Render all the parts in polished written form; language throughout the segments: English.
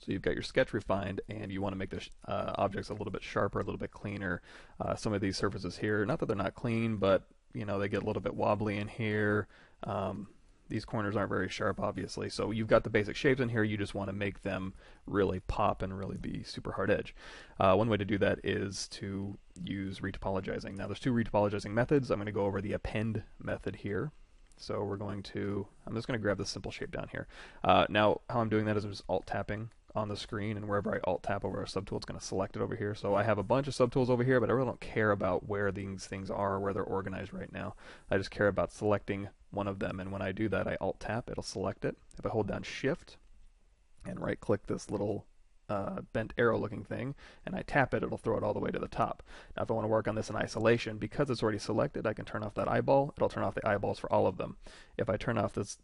So you've got your sketch refined, and you want to make the objects a little bit sharper, a little bit cleaner. Some of these surfaces here, not that they're not clean, but they get a little bit wobbly in here. These corners aren't very sharp, obviously. So you've got the basic shapes in here. You just want to make them really pop and really be super hard edge. One way to do that is to use retopologizing. Now, there's two retopologizing methods. I'm going to go over the append method here. So I'm just going to grab this simple shape down here. Now, how I'm doing that is I'm just alt tapping on the screen, and wherever I alt tap over a subtool, it's going to select it over here. So I have a bunch of subtools over here, but I really don't care about where these things are or where they're organized right now. I just care about selecting one of them, and when I do that, I alt tap, it'll select it. If I hold down shift and right click this little bent arrow looking thing and I tap it, it'll throw it all the way to the top. Now if I want to work on this in isolation, because it's already selected, I can turn off that eyeball. It'll turn off the eyeballs for all of them. If I turn off this,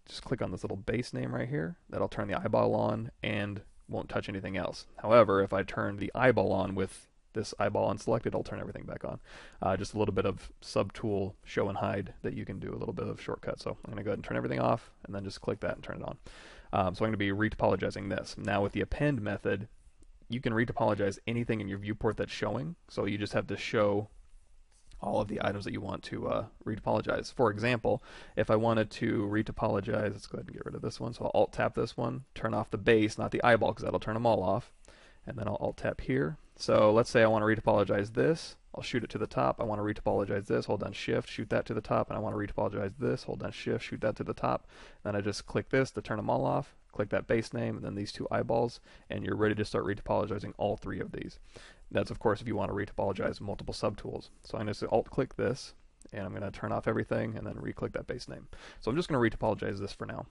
just click on this little base name right here, that'll turn the eyeball on and won't touch anything else. However, if I turn the eyeball on with this eyeball unselected, I'll turn everything back on. Just a little bit of subtool show and hide that you can do, a little bit of shortcut. So I'm going to go ahead and turn everything off and then just click that and turn it on. So I'm going to be retopologizing this. Now with the append method, you can retopologize anything in your viewport that's showing. So you just have to show all of the items that you want to retopologize. For example, if I wanted to retopologize, let's go ahead and get rid of this one. So I'll alt tap this one, turn off the base, not the eyeball, because that'll turn them all off. And then I'll alt tap here. So let's say I want to retopologize this. I'll shoot it to the top. I want to retopologize this, hold down shift, shoot that to the top, and I want to retopologize this, hold down shift, shoot that to the top. Then I just click this to turn them all off, click that base name, and then these two eyeballs, and you're ready to start retopologizing all three of these. That's, of course, if you want to retopologize multiple subtools. So I'm going to alt-click this, and I'm going to turn off everything, and then re-click that base name. So I'm just going to retopologize this for now.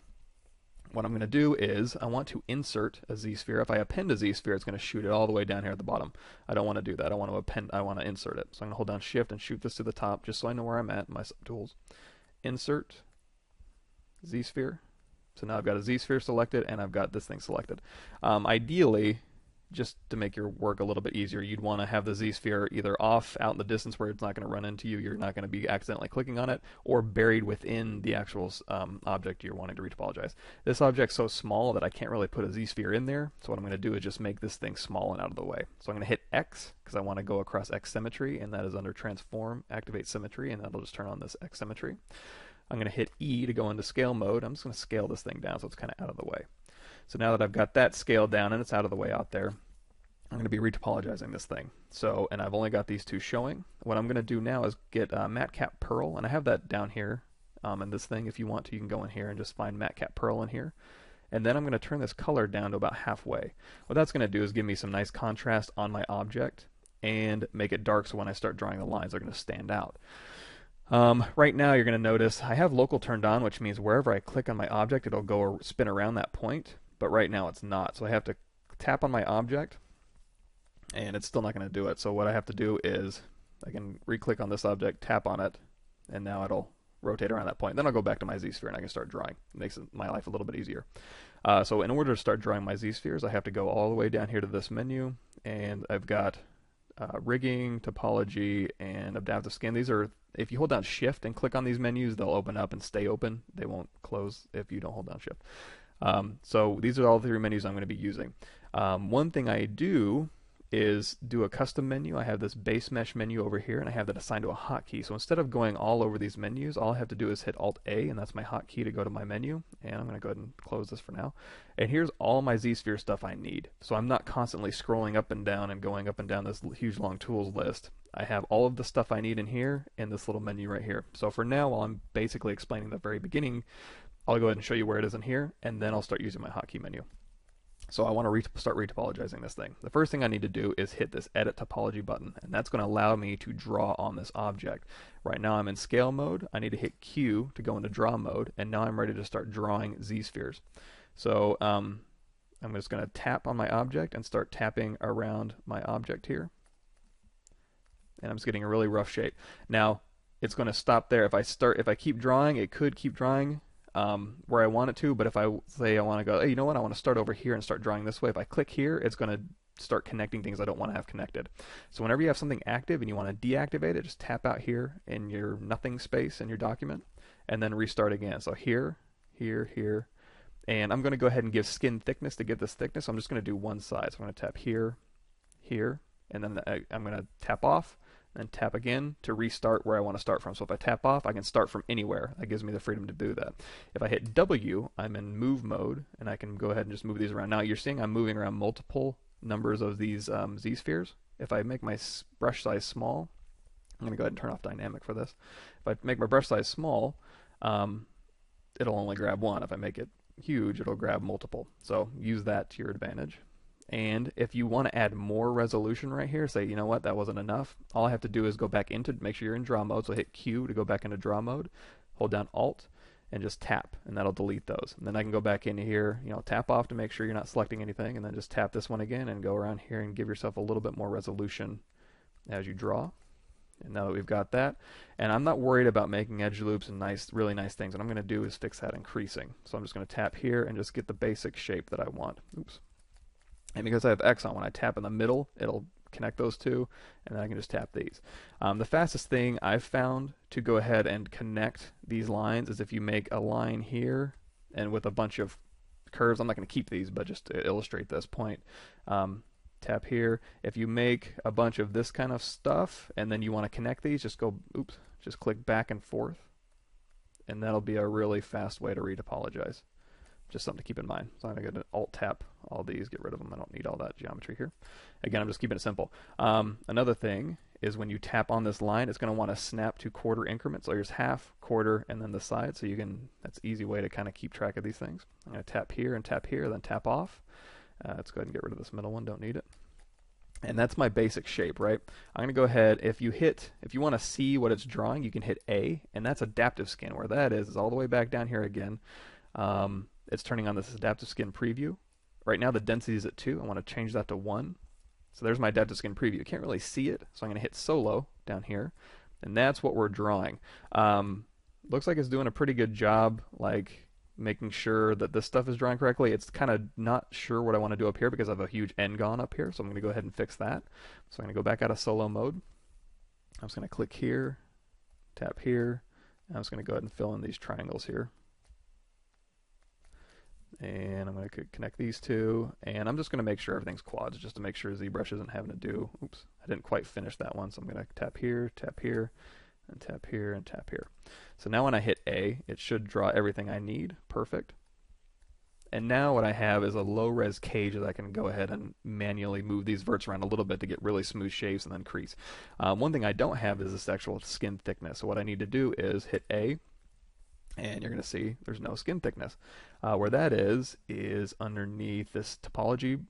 What I'm going to do is I want to insert a Z-sphere. If I append a Z-sphere, it's going to shoot it all the way down here at the bottom. I don't want to do that. I want to insert it. So I'm going to hold down shift and shoot this to the top just so I know where I'm at in my subtools. Insert Z-sphere. So now I've got a Z-sphere selected and I've got this thing selected. Ideally, just to make your work a little bit easier, you'd want to have the Z-sphere either off out in the distance where it's not going to run into you, you're not going to be accidentally clicking on it, or buried within the actual object you're wanting to retopologize. This object's so small that I can't really put a Z-sphere in there, so what I'm going to do is just make this thing small and out of the way. So I'm going to hit X, because I want to go across X symmetry, and that is under Transform, Activate Symmetry, and that'll just turn on this X symmetry. I'm going to hit E to go into scale mode. I'm just going to scale this thing down so it's kind of out of the way. So now that I've got that scaled down and it's out of the way out there, I'm going to be retopologizing this thing. So, and I've only got these two showing. What I'm going to do now is get Matcap Pearl, and I have that down here in this thing. If you want to, you can go in here and just find Matcap Pearl in here. And then I'm going to turn this color down to about halfway. What that's going to do is give me some nice contrast on my object and make it dark so when I start drawing the lines, they're going to stand out. Right now, you're going to notice I have local turned on, which means wherever I click on my object, it'll go or spin around that point. But right now, it's not. So I have to tap on my object, and it's still not going to do it. So what I have to do is I can re-click on this object, tap on it, and now it'll rotate around that point. Then I'll go back to my Z-sphere and I can start drawing. It makes my life a little bit easier. So in order to start drawing my Z-spheres, I have to go all the way down here to this menu, and I've got rigging, topology, and adaptive skin. These are, if you hold down shift and click on these menus, they'll open up and stay open. They won't close if you don't hold down shift. So these are all the three menus I'm going to be using. One thing I do is do a custom menu. I have this base mesh menu over here, and I have that assigned to a hotkey. So instead of going all over these menus, all I have to do is hit Alt-A, and that's my hotkey to go to my menu. And I'm going to go ahead and close this for now. And here's all my Z-sphere stuff I need. So I'm not constantly scrolling up and down and going up and down this huge long tools list. I have all of the stuff I need in here in this little menu right here. So for now, while I'm basically explaining the very beginning, I'll go ahead and show you where it is in here, and then I'll start using my hotkey menu. So I want to start retopologizing this thing. The first thing I need to do is hit this Edit Topology button, and that's going to allow me to draw on this object. Right now I'm in scale mode. I need to hit Q to go into draw mode, and now I'm ready to start drawing Z-spheres. So I'm just going to tap on my object and start tapping around my object here. And I'm just getting a really rough shape. Now it's going to stop there. If I keep drawing, it could keep drawing where I want it to, but if I say I want to go, hey, you know what, I want to start over here and start drawing this way, if I click here, it's going to start connecting things I don't want to have connected. So whenever you have something active and you want to deactivate it, just tap out here in your nothing space in your document, and then restart again. So here, here, here, And I'm going to go ahead and give skin thickness to give this thickness. So I'm just going to do one side. So I'm going to tap here, here, and then I'm going to tap off, and tap again to restart where I want to start from. So if I tap off, I can start from anywhere. That gives me the freedom to do that. If I hit W, I'm in move mode, and I can go ahead and just move these around. Now you're seeing I'm moving around multiple numbers of these Z-spheres. If I make my brush size small, I'm going to go ahead and turn off dynamic for this. If I make my brush size small, it'll only grab one. If I make it huge, it'll grab multiple. So use that to your advantage. And if you want to add more resolution right here, say, you know what, that wasn't enough, all I have to do is go back into, make sure you're in draw mode, so hit Q to go back into draw mode, hold down Alt, and just tap, and that'll delete those. And then I can go back into here, tap off to make sure you're not selecting anything, and then just tap this one again and go around here and give yourself a little bit more resolution as you draw. And now that we've got that, and I'm not worried about making edge loops and really nice things. What I'm going to do is fix that in creasing. So I'm just going to tap here and just get the basic shape that I want. Oops. And because I have X on, when I tap in the middle, it'll connect those two, and then I can just tap these. The fastest thing I've found to go ahead and connect these lines is if you make a line here, and with a bunch of curves, I'm not going to keep these, but just to illustrate this point, tap here. If you make a bunch of this kind of stuff, and then you want to connect these, just click back and forth, and that'll be a really fast way to retopologize. Just something to keep in mind. So I'm going to go to Alt Tap all these, get rid of them. I don't need all that geometry here. Again, I'm just keeping it simple. Another thing is when you tap on this line, it's going to want to snap to quarter increments. So here's half, quarter, and then the side. So that's an easy way to kind of keep track of these things. I'm going to tap here, then tap off. Let's go ahead and get rid of this middle one, don't need it. And that's my basic shape, right? I'm going to go ahead, if you want to see what it's drawing, you can hit A, and that's adaptive skin. Where that is all the way back down here again. It's turning on this adaptive skin preview. Right now the density is at 2. I want to change that to 1. So there's my adaptive skin preview. You can't really see it, so I'm going to hit solo down here, and that's what we're drawing. Looks like it's doing a pretty good job, like making sure that this stuff is drawing correctly. It's kind of not sure what I want to do up here because I have a huge n-gon up here, so I'm going to go ahead and fix that. So I'm going to go back out of solo mode. I'm just going to click here, tap here, and I'm just going to go ahead and fill in these triangles here. And I'm going to connect these two, and I'm just going to make sure everything's quads, just to make sure ZBrush isn't having to do, oops, I didn't quite finish that one, so I'm going to tap here, and tap here, and tap here. So now when I hit A, it should draw everything I need, perfect. And now what I have is a low-res cage that I can go ahead and manually move these verts around a little bit to get really smooth shapes and then crease. One thing I don't have is this actual skin thickness, so what I need to do is hit A, and you're going to see there's no skin thickness. Where that is underneath this topology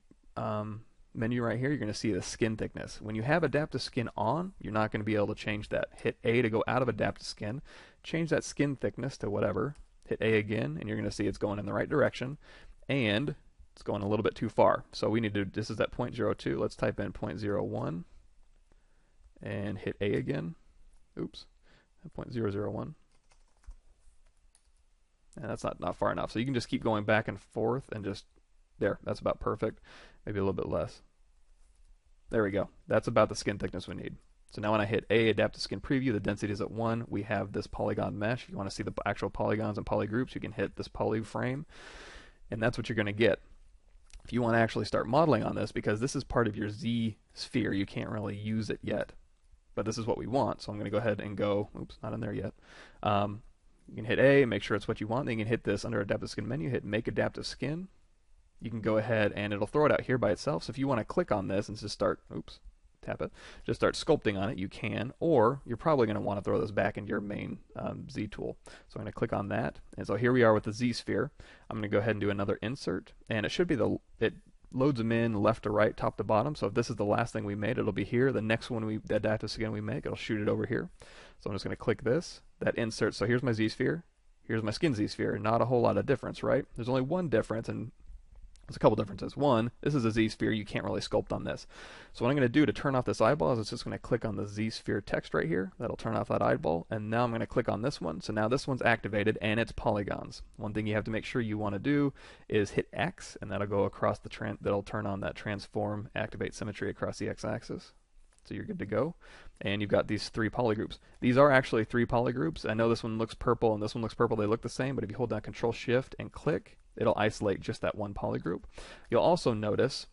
menu right here. You're going to see the skin thickness. When you have adaptive skin on, you're not going to be able to change that. Hit A to go out of adaptive skin, change that skin thickness to whatever, hit A again, and you're going to see it's going in the right direction, and it's going a little bit too far. So we need to, this is at 0.02, let's type in 0.01, and hit A again, oops, 0.001. And that's not far enough. So you can just keep going back and forth and just, there, that's about perfect. Maybe a little bit less. There we go. That's about the skin thickness we need. So now when I hit A, adaptive skin preview, the density is at 1. We have this polygon mesh. If you want to see the actual polygons and polygroups, you can hit this poly frame, and that's what you're going to get. If you want to actually start modeling on this, because this is part of your Z sphere, you can't really use it yet. But this is what we want, so I'm going to go ahead and go, oops, not in there yet. You can hit A and make sure it's what you want. Then you can hit this under adaptive skin menu, hit make adaptive skin. You can go ahead and it'll throw it out here by itself. So if you want to click on this and just start, oops, tap it, just start sculpting on it, you can, or you're probably going to want to throw this back into your main Z tool. So I'm going to click on that. And so here we are with the Z sphere. I'm going to go ahead and do another insert, and it should be it loads them in left to right, top to bottom. So if this is the last thing we made, it'll be here. The next one the adaptive skin we make, it'll shoot it over here. So I'm just going to click this, that insert. So here's my Z-sphere, here's my skin Z-sphere. Not a whole lot of difference, right? There's only one difference, and there's a couple differences. One, this is a Z-sphere. You can't really sculpt on this. So what I'm going to do to turn off this eyeball is I'm just going to click on the Z-sphere text right here. That'll turn off that eyeball. And now I'm going to click on this one. So now this one's activated, and it's polygons. One thing you have to make sure you want to do is hit X, and that'll go across the that'll turn on that transform, activate symmetry across the X-axis. So you're good to go. And you've got these 3 polygroups. These are actually 3 polygroups. I know this one looks purple and this one looks purple. They look the same, but if you hold down Control Shift and click, it'll isolate just that one polygroup. You'll also notice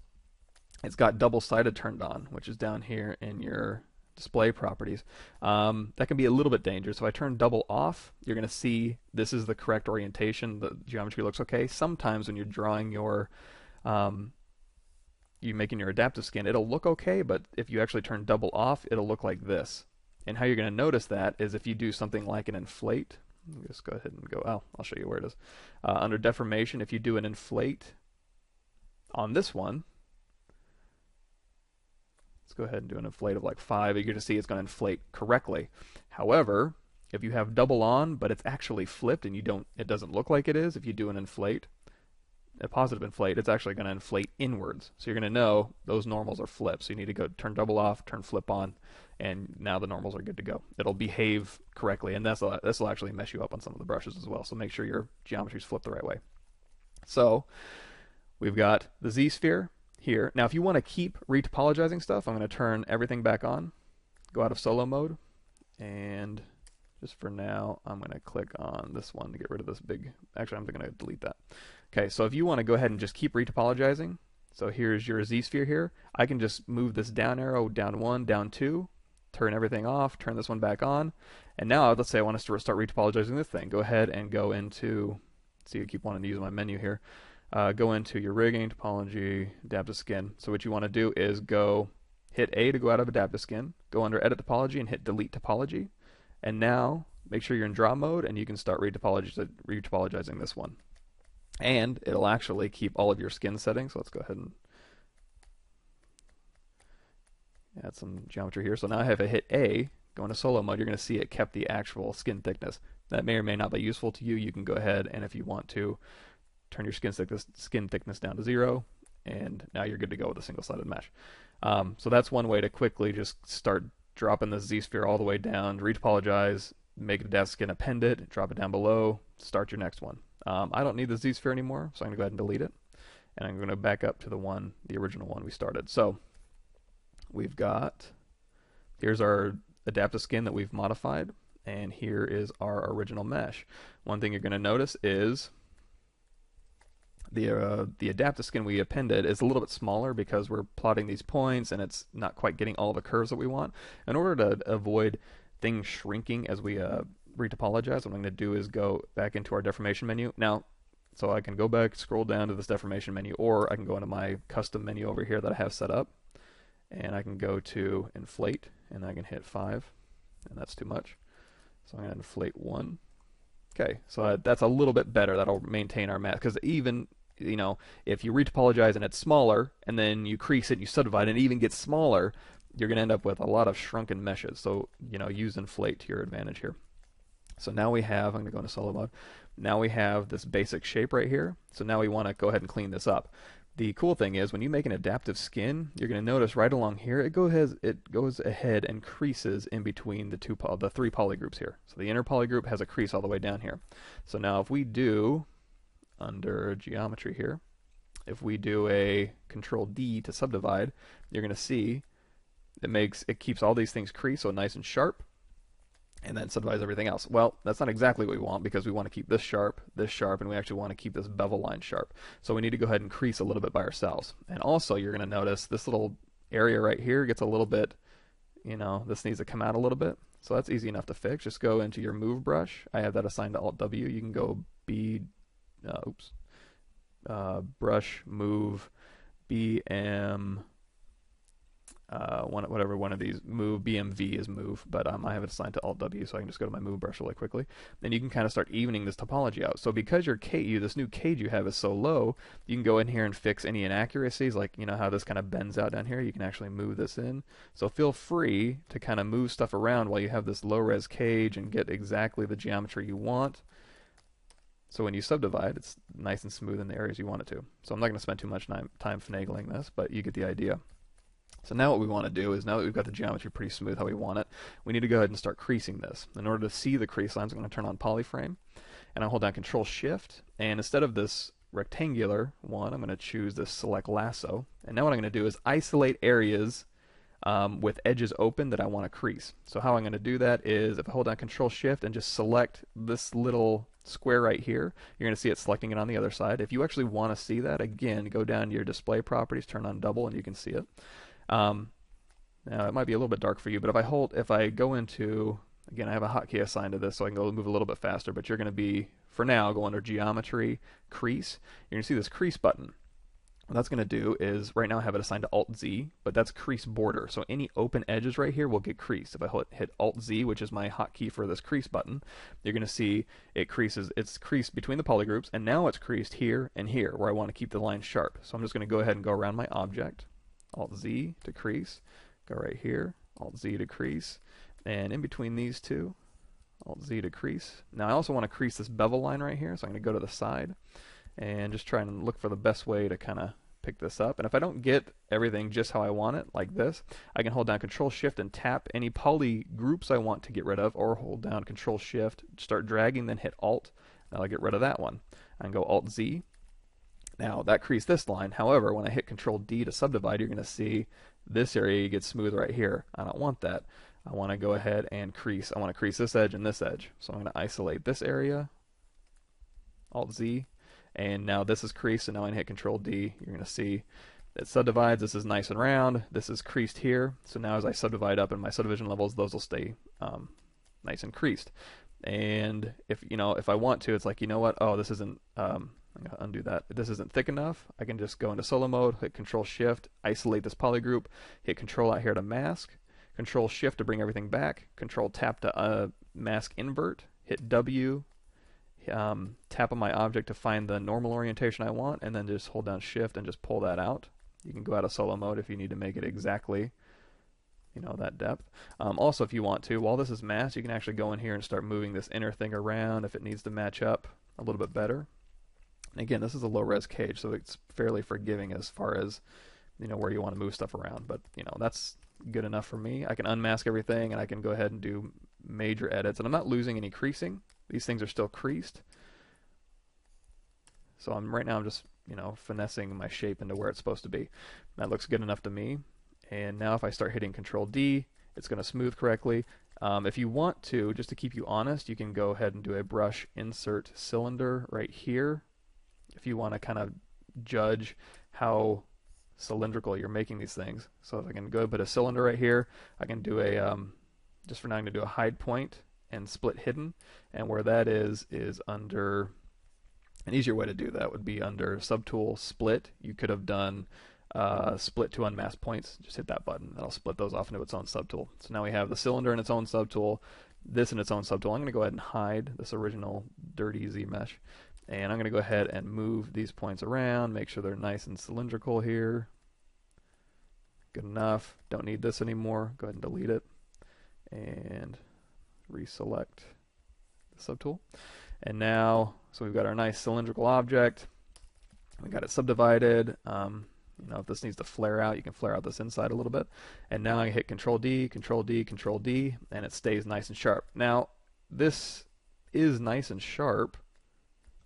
it's got double-sided turned on, which is down here in your display properties. That can be a little bit dangerous. If I turn double off, you're going to see this is the correct orientation. The geometry looks okay. Sometimes when you're drawing your you making your adaptive skin, it'll look okay, but if you actually turn double off, it'll look like this. And how you're going to notice that is if you do something like an inflate. Just go ahead and go, I'll show you where it is. Under deformation, if you do an inflate on this one, let's go ahead and do an inflate of like 5, you're going to see it's going to inflate correctly. However, if you have double on, but it's actually flipped and it doesn't look like it is, if you do an inflate, a positive inflate, it's actually going to inflate inwards. So you're going to know those normals are flipped. So you need to go turn double off, turn flip on, and now the normals are good to go. It'll behave correctly, and this will actually mess you up on some of the brushes as well. So make sure your geometry's flipped the right way. So we've got the Z-sphere here. Now if you want to keep retopologizing stuff, I'm going to turn everything back on, go out of solo mode, and just for now, I'm going to click on this one to get rid of this big. Actually, I'm going to delete that. Okay, so if you want to go ahead and just keep retopologizing, so here's your Z-sphere here. I can just move this down arrow, down 1, down 2, turn everything off, turn this one back on, and now let's say I want us to start retopologizing this thing. Go ahead and go into, see, I keep wanting to use my menu here. Go into your rigging, topology, adaptive skin. So what you want to do is go hit A to go out of adaptive skin, go under edit topology and hit delete topology. And now make sure you're in draw mode and you can start retopologizing this one. And it'll actually keep all of your skin settings. So let's go ahead and add some geometry here. So now if I hit A, go into solo mode, you're going to see it kept the actual skin thickness. That may or may not be useful to you. You can go ahead and if you want to, turn your skin thickness down to 0, and now you're good to go with a single-sided mesh. So that's one way to quickly just start dropping the Z-sphere all the way down, retopologize, make the adaptive skin, append it, drop it down below, start your next one. I don't need the Z-sphere anymore, so I'm going to go ahead and delete it. And I'm going to back up to the original one we started. So we've got, here's our adaptive skin that we've modified, and here is our original mesh. One thing you're going to notice is the adaptive skin we appended is a little bit smaller because we're plotting these points and it's not quite getting all the curves that we want. In order to avoid things shrinking as we retopologize, what I'm going to do is go back into our deformation menu. Now, so I can go back, scroll down to this deformation menu, or I can go into my custom menu over here that I have set up, and I can go to inflate, and I can hit 5, and that's too much. So I'm going to inflate 1. Okay, so that's a little bit better. That'll maintain our math, because even, you know, if you retopologize and it's smaller, and then you crease it and you subdivide and it even gets smaller, you're going to end up with a lot of shrunken meshes. So, you know, use inflate to your advantage here. So now we have, I'm going to go into solo mode, now we have this basic shape right here. So now we want to go ahead and clean this up. The cool thing is when you make an adaptive skin, you're going to notice right along here it goes ahead and creases in between the three polygroups here. So the inner polygroup has a crease all the way down here. So now if we do under geometry here, if we do a Control D to subdivide, you're going to see it keeps all these things creased so nice and sharp, and then subdivides everything else. Well, that's not exactly what we want because we want to keep this sharp, and we actually want to keep this bevel line sharp. So we need to go ahead and crease a little bit by ourselves. And also you're going to notice this little area right here gets a little bit, you know, this needs to come out a little bit. So that's easy enough to fix. Just go into your move brush. I have that assigned to Alt W. You can go brush, move, BM, whatever one of these, move, BMV is move, but I have it assigned to Alt W, so I can just go to my move brush really quickly. Then you can kind of start evening this topology out. So because this new cage you have is so low, you can go in here and fix any inaccuracies, like, you know, how this kind of bends out down here. You can actually move this in. So feel free to kind of move stuff around while you have this low-res cage and get exactly the geometry you want. So when you subdivide, it's nice and smooth in the areas you want it to. So I'm not going to spend too much time finagling this, but you get the idea. So now what we want to do is, now that we've got the geometry pretty smooth how we want it, we need to go ahead and start creasing this. In order to see the crease lines, I'm going to turn on polyframe, and I'll hold down Control Shift, and instead of this rectangular one, I'm going to choose this select lasso. And now what I'm going to do is isolate areas with edges open that I want to crease. So how I'm going to do that is if I hold down Control Shift and just select this little square right here, you're going to see it selecting it on the other side. If you actually want to see that, again, go down to your display properties, turn on double, and you can see it. Now it might be a little bit dark for you, but if I go into, again, I have a hotkey assigned to this, so I can go move a little bit faster, but you're going to be, for now, go under Geometry, Crease. You're going to see this Crease button. What that's going to do is, right now I have it assigned to Alt-Z, but that's crease border. So any open edges right here will get creased. If I hit Alt-Z, which is my hotkey for this crease button, you're going to see it creases. It's creased between the polygroups, and now it's creased here and here, where I want to keep the line sharp. So I'm just going to go ahead and go around my object, Alt-Z to crease, go right here, Alt-Z to crease, and in between these two, Alt-Z to crease. Now I also want to crease this bevel line right here, so I'm going to go to the side and just try and look for the best way to kind of pick this up. And if I don't get everything just how I want it, like this, I can hold down Control Shift and tap any poly groups I want to get rid of, or hold down Control Shift, start dragging, then hit Alt, and I'll get rid of that one. I can go Alt-Z. Now that creased this line. However, when I hit Control D to subdivide, you're going to see this area gets smooth right here. I don't want that. I want to go ahead and crease. I want to crease this edge and this edge. So I'm going to isolate this area, Alt-Z, and now this is creased, and now I can hit Control D. You're going to see it subdivides. This is nice and round. This is creased here. So now as I subdivide up in my subdivision levels, those will stay nice and creased. And if I want to, it's like, you know what? Oh, this isn't. I'm going to undo that. This isn't thick enough. I can just go into solo mode, hit Control Shift, isolate this polygroup, hit Control out here to mask, Control Shift to bring everything back, Control Tap to mask invert, hit W. Tap on my object to find the normal orientation I want, and then just hold down Shift and just pull that out. You can go out of solo mode if you need to make it exactly, that depth. Also, if you want to, while this is masked, you can actually go in here and start moving this inner thing around if it needs to match up a little bit better. And again, this is a low-res cage, so it's fairly forgiving as far as where you want to move stuff around. But that's good enough for me. I can unmask everything, and I can go ahead and do major edits, and I'm not losing any creasing. These things are still creased. So right now I'm just, finessing my shape into where it's supposed to be. That looks good enough to me. And now if I start hitting Control D, it's going to smooth correctly. If you want to, just to keep you honest, you can go ahead and do a brush insert cylinder right here. If you want to kind of judge how cylindrical you're making these things. So if I can go put a cylinder right here, I can do a, just for now I'm going to do a hide point and split hidden, and where that is under, an easier way to do that would be under subtool split. You could have done split to unmasked points. Just hit that button, that'll split those off into its own subtool. So now we have the cylinder in its own subtool, this in its own subtool. I'm going to go ahead and hide this original dirty Z mesh, and I'm going to go ahead and move these points around, make sure they're nice and cylindrical here. Good enough. Don't need this anymore. Go ahead and delete it and reselect the subtool. And now, so we've got our nice cylindrical object. We got it subdivided. If this needs to flare out, you can flare out this inside a little bit. And now I hit Control D, Control D, Control D, and it stays nice and sharp. Now, this is nice and sharp,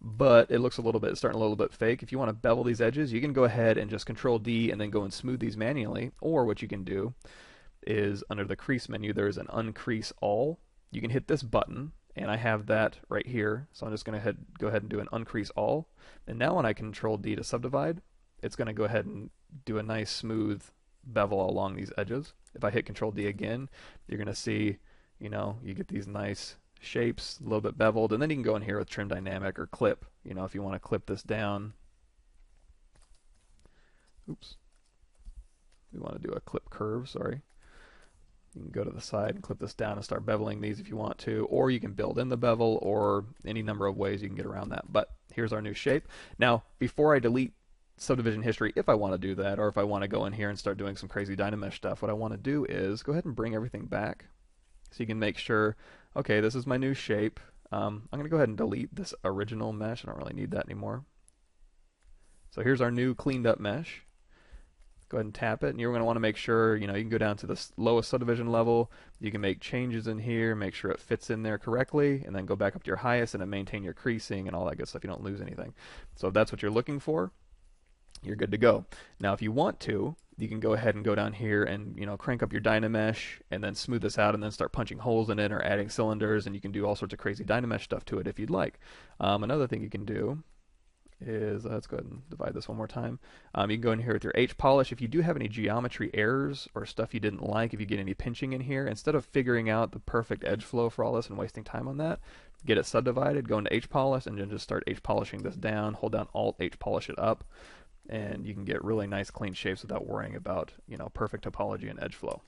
but it looks it's starting a little bit fake. If you want to bevel these edges, you can go ahead and just Control D and then go and smooth these manually. Or what you can do is under the crease menu, there's an uncrease all. You can hit this button, and I have that right here. So I'm just going to go ahead and do an uncrease all. And now when I Control D to subdivide, it's going to go ahead and do a nice smooth bevel along these edges. If I hit Control D again, you're going to see, you get these nice shapes, a little bit beveled, and then you can go in here with trim dynamic or clip, if you want to clip this down. Oops. We want to do a clip curve, sorry. You can go to the side and clip this down and start beveling these if you want to, or you can build in the bevel, or any number of ways you can get around that. But here's our new shape. Now, before I delete subdivision history, if I want to do that, or if I want to go in here and start doing some crazy Dynamesh stuff, what I want to do is go ahead and bring everything back so you can make sure, okay, this is my new shape. I'm going to go ahead and delete this original mesh. I don't really need that anymore. So here's our new cleaned up mesh. Go ahead and tap it, and you're going to want to make sure, you can go down to the lowest subdivision level. You can make changes in here, make sure it fits in there correctly, and then go back up to your highest and then maintain your creasing and all that good stuff. You don't lose anything. So if that's what you're looking for, you're good to go. Now, if you want to, you can go ahead and go down here and crank up your Dynamesh and then smooth this out and then start punching holes in it or adding cylinders, and you can do all sorts of crazy Dynamesh stuff to it if you'd like. Another thing you can do is, let's go ahead and divide this one more time. You can go in here with your H polish. If you do have any geometry errors or stuff you didn't like, if you get any pinching in here, instead of figuring out the perfect edge flow for all this and wasting time on that, get it subdivided, go into H polish, and then just start H polishing this down. Hold down Alt, H polish it up, and you can get really nice clean shapes without worrying about perfect topology and edge flow.